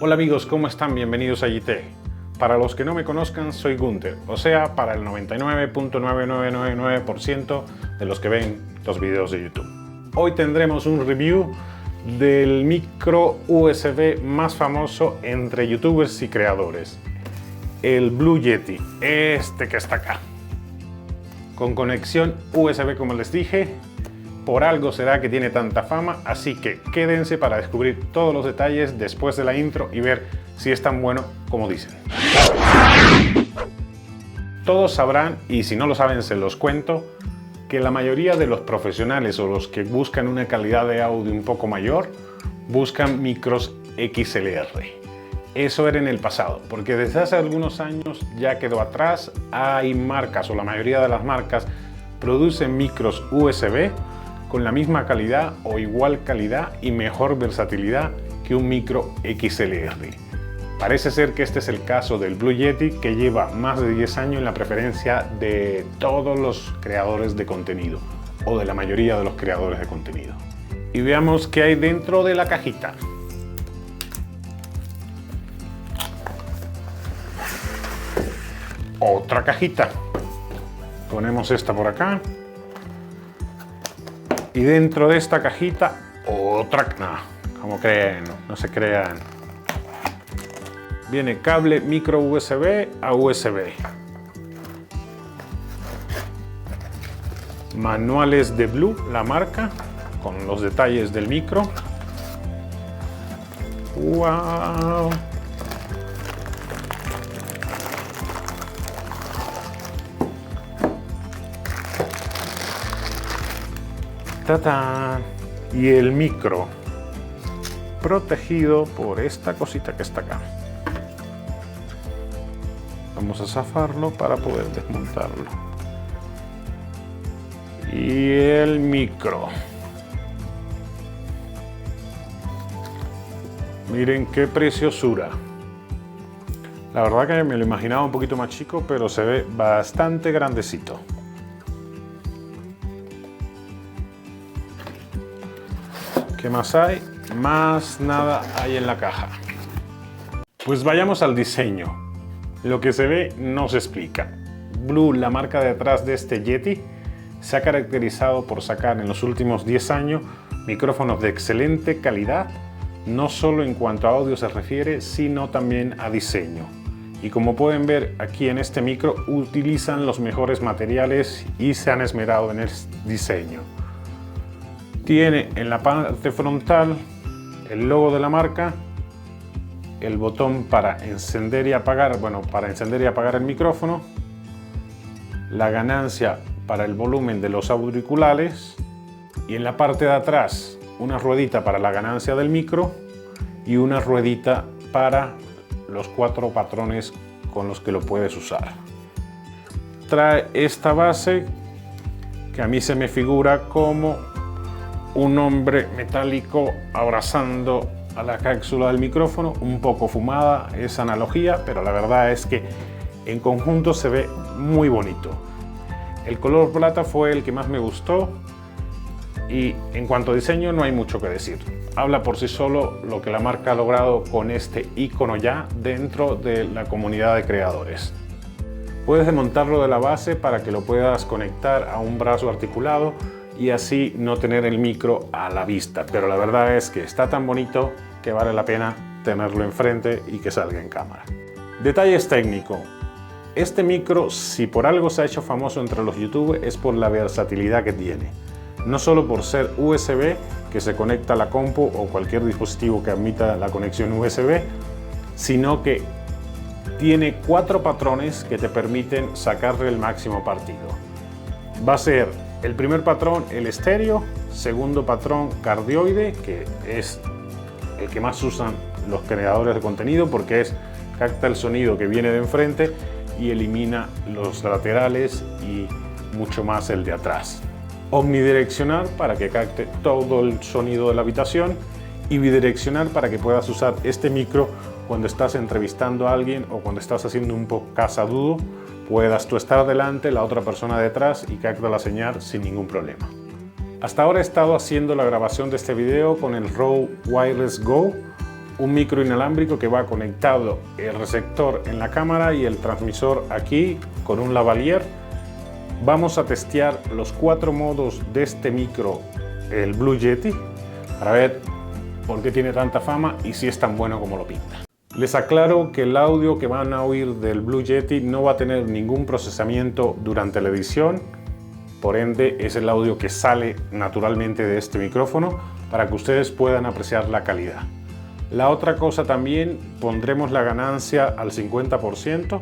Hola amigos, ¿cómo están? Bienvenidos a YT. Para los que no me conozcan, soy Gunther, o sea, para el 99.9999% de los que ven los videos de YouTube. Hoy tendremos un review del micro USB más famoso entre youtubers y creadores, el Blue Yeti, este que está acá. Con conexión USB, como les dije, por algo será que tiene tanta fama, así que quédense para descubrir todos los detalles después de la intro y ver si es tan bueno como dicen. Todos sabrán, y si no lo saben se los cuento, que la mayoría de los profesionales o los que buscan una calidad de audio un poco mayor, buscan micros XLR. Eso era en el pasado, porque desde hace algunos años ya quedó atrás. Hay marcas, o la mayoría de las marcas, producen micros USB con la misma calidad o igual calidad y mejor versatilidad que un micro XLR. Parece ser que este es el caso del Blue Yeti, que lleva más de 10 años en la preferencia de todos los creadores de contenido, o de la mayoría de los creadores de contenido. Y veamos qué hay dentro de la cajita. Otra cajita. Ponemos esta por acá. Y dentro de esta cajita, otra... No, como creen, no se crean. Viene cable micro USB a USB. Manuales de Blue, la marca, con los detalles del micro. ¡Wow! ¡Tatán! Y el micro protegido por esta cosita que está acá. Vamos a zafarlo para poder desmontarlo. Y el micro. Miren qué preciosura. La verdad que me lo imaginaba un poquito más chico, pero se ve bastante grandecito. ¿Qué más hay? Más nada hay en la caja. Pues vayamos al diseño. Lo que se ve no se explica. Blue, la marca detrás de este Yeti, se ha caracterizado por sacar en los últimos 10 años micrófonos de excelente calidad, no solo en cuanto a audio se refiere, sino también a diseño. Y como pueden ver aquí en este micro, utilizan los mejores materiales y se han esmerado en el diseño. Tiene en la parte frontal el logo de la marca, el botón para encender y apagar, para encender y apagar el micrófono, la ganancia para el volumen de los auriculares y en la parte de atrás una ruedita para la ganancia del micro y una ruedita para los 4 patrones con los que lo puedes usar. Trae esta base que a mí se me figura como un hombre metálico abrazando a la cápsula del micrófono, un poco fumada esa analogía, pero la verdad es que en conjunto se ve muy bonito. El color plata fue el que más me gustó y en cuanto a diseño no hay mucho que decir. Habla por sí solo lo que la marca ha logrado con este icono ya dentro de la comunidad de creadores. Puedes desmontarlo de la base para que lo puedas conectar a un brazo articulado y así no tener el micro a la vista, pero la verdad es que está tan bonito que vale la pena tenerlo enfrente y que salga en cámara. Detalles técnicos. Este micro, si por algo se ha hecho famoso entre los youtubers, es por la versatilidad que tiene. No solo por ser USB, que se conecta a la compu o cualquier dispositivo que admita la conexión USB, sino que tiene 4 patrones que te permiten sacarle el máximo partido. Va a ser el primer patrón el estéreo, segundo patrón cardioide, que es el que más usan los creadores de contenido porque capta el sonido que viene de enfrente y elimina los laterales y mucho más el de atrás. Omnidireccional para que capte todo el sonido de la habitación y bidireccional para que puedas usar este micro cuando estás entrevistando a alguien o cuando estás haciendo un podcast agudo, puedas tú estar delante, la otra persona detrás y capta la señal sin ningún problema. Hasta ahora he estado haciendo la grabación de este video con el Rode Wireless Go un micro inalámbrico que va conectado el receptor en la cámara y el transmisor aquí con un lavalier. Vamos a testear los 4 modos de este micro, el Blue Yeti, para ver por qué tiene tanta fama y si es tan bueno como lo pinta. Les aclaro que el audio que van a oír del Blue Yeti no va a tener ningún procesamiento durante la edición, por ende es el audio que sale naturalmente de este micrófono para que ustedes puedan apreciar la calidad. La otra cosa también, pondremos la ganancia al 50%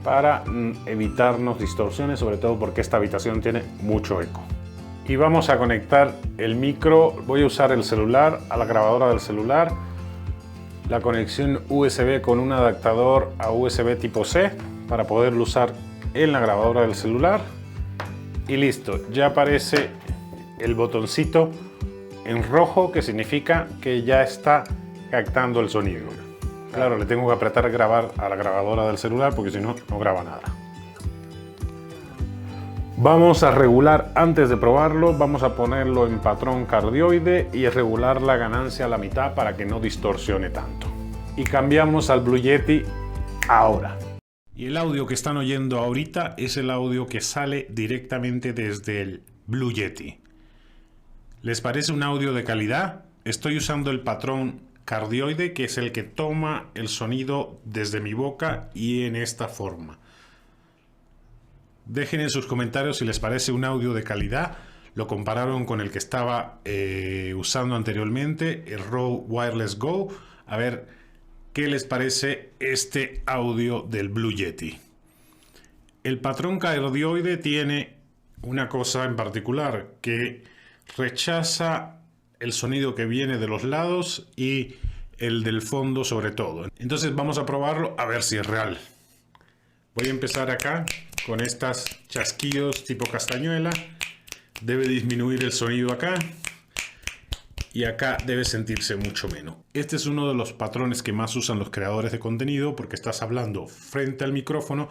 para evitarnos distorsiones, sobre todo porque esta habitación tiene mucho eco. Y vamos a conectar el micro, voy a usar el celular a la grabadora del celular, la conexión USB con un adaptador a USB tipo C para poderlo usar en la grabadora del celular y listo, ya aparece el botoncito en rojo que significa que ya está captando el sonido. Claro, le tengo que apretar grabar a la grabadora del celular porque si no, no graba nada. Vamos a regular, antes de probarlo, vamos a ponerlo en patrón cardioide y regular la ganancia a la mitad para que no distorsione tanto. Y cambiamos al Blue Yeti ahora. Y el audio que están oyendo ahorita es el audio que sale directamente desde el Blue Yeti. ¿Les parece un audio de calidad? Estoy usando el patrón cardioide, que es el que toma el sonido desde mi boca y en esta forma. Dejen en sus comentarios si les parece un audio de calidad. Lo compararon con el que estaba usando anteriormente, el Rode Wireless Go. A ver qué les parece este audio del Blue Yeti. El patrón cardioide tiene una cosa en particular, que rechaza el sonido que viene de los lados y el del fondo sobre todo. Entonces vamos a probarlo a ver si es real. Voy a empezar acá con estas chasquidos tipo castañuela. Debe disminuir el sonido acá y acá debe sentirse mucho menos. Este es uno de los patrones que más usan los creadores de contenido porque estás hablando frente al micrófono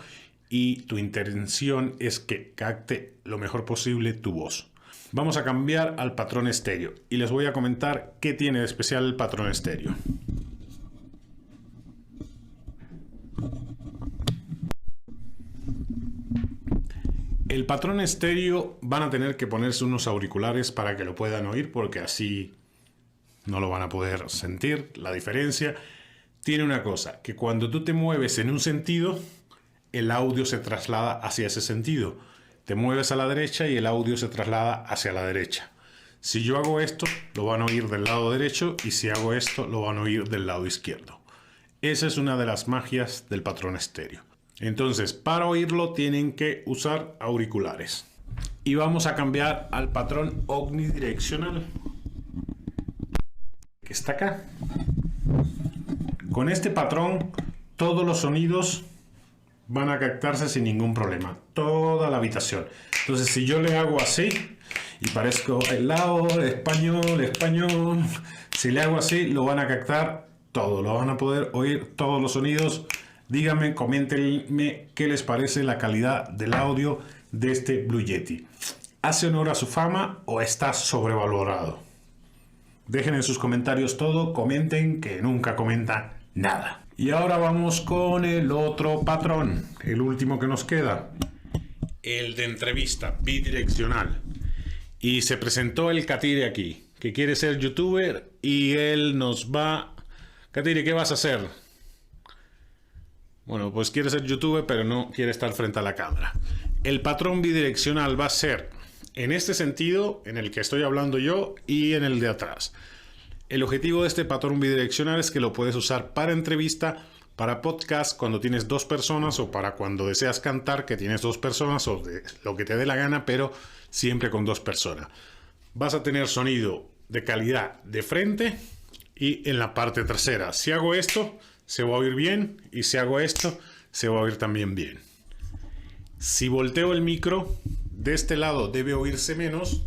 y tu intención es que capte lo mejor posible tu voz. Vamos a cambiar al patrón estéreo y les voy a comentar qué tiene de especial el patrón estéreo. El patrón estéreo van a tener que ponerse unos auriculares para que lo puedan oír porque así no lo van a poder sentir. La diferencia tiene una cosa, que cuando tú te mueves en un sentido, el audio se traslada hacia ese sentido. Te mueves a la derecha y el audio se traslada hacia la derecha. Si yo hago esto, lo van a oír del lado derecho y si hago esto, lo van a oír del lado izquierdo. Esa es una de las magias del patrón estéreo. Entonces, para oírlo tienen que usar auriculares. Y vamos a cambiar al patrón omnidireccional, que está acá. Con este patrón, todos los sonidos van a captarse sin ningún problema. Toda la habitación. Entonces, si yo le hago así, y parezco helado, español, si le hago así, lo van a captar todo. Lo van a poder oír todos los sonidos. Díganme, coméntenme qué les parece la calidad del audio de este Blue Yeti. ¿Hace honor a su fama o está sobrevalorado? Dejen en sus comentarios todo, comenten, que nunca comentan nada. Y ahora vamos con el otro patrón, el último que nos queda. El de entrevista, bidireccional. Y se presentó el Katire aquí, que quiere ser youtuber y él nos va... Katire, ¿qué vas a hacer? Bueno, pues quiere ser youtuber, pero no quiere estar frente a la cámara. El patrón bidireccional va a ser en este sentido, en el que estoy hablando yo, y en el de atrás. El objetivo de este patrón bidireccional es que lo puedes usar para entrevista, para podcast, cuando tienes 2 personas, o para cuando deseas cantar, que tienes 2 personas, o de lo que te dé la gana, pero siempre con 2 personas. Vas a tener sonido de calidad de frente y en la parte trasera. Si hago esto, se va a oír bien, y si hago esto, se va a oír también bien. Si volteo el micro, de este lado debe oírse menos,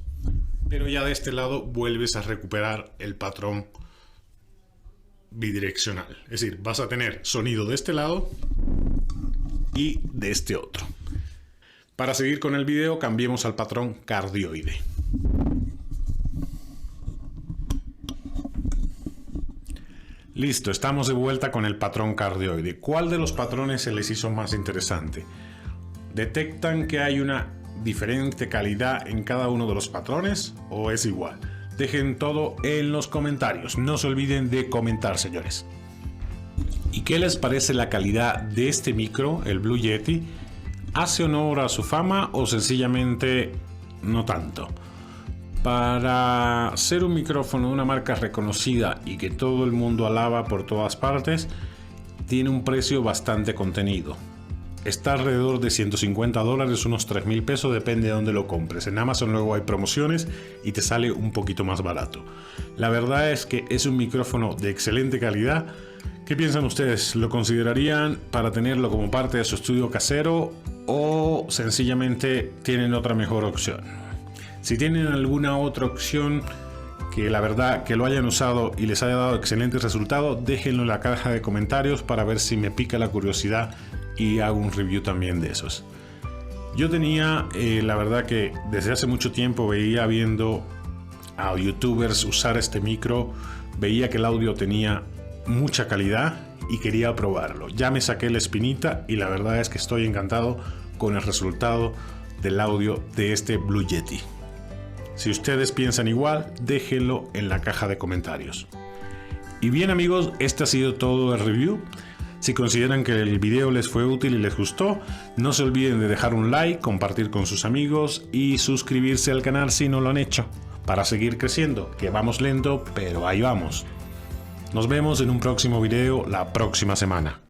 pero ya de este lado vuelves a recuperar el patrón bidireccional. Es decir, vas a tener sonido de este lado y de este otro. Para seguir con el video, cambiemos al patrón cardioide. Listo, estamos de vuelta con el patrón cardioide. ¿Cuál de los patrones se les hizo más interesante? ¿Detectan que hay una diferente calidad en cada uno de los patrones o es igual? Dejen todo en los comentarios. No se olviden de comentar, señores. ¿Y qué les parece la calidad de este micro, el Blue Yeti? ¿Hace honor a su fama o sencillamente no tanto? Para ser un micrófono de una marca reconocida y que todo el mundo alaba por todas partes, tiene un precio bastante contenido. Está alrededor de $150, unos 3.000 pesos, depende de dónde lo compres. En Amazon luego hay promociones y te sale un poquito más barato. La verdad es que es un micrófono de excelente calidad. ¿Qué piensan ustedes? ¿Lo considerarían para tenerlo como parte de su estudio casero o sencillamente tienen otra mejor opción? Si tienen alguna otra opción que la verdad que lo hayan usado y les haya dado excelentes resultados, déjenlo en la caja de comentarios para ver si me pica la curiosidad y hago un review también de esos. Yo tenía, la verdad que desde hace mucho tiempo veía viendo a youtubers usar este micro, veía que el audio tenía mucha calidad y quería probarlo. Ya me saqué la espinita y la verdad es que estoy encantado con el resultado del audio de este Blue Yeti. Si ustedes piensan igual, déjenlo en la caja de comentarios. Y bien amigos, este ha sido todo el review. Si consideran que el video les fue útil y les gustó, no se olviden de dejar un like, compartir con sus amigos y suscribirse al canal si no lo han hecho, para seguir creciendo, que vamos lento, pero ahí vamos. Nos vemos en un próximo video la próxima semana.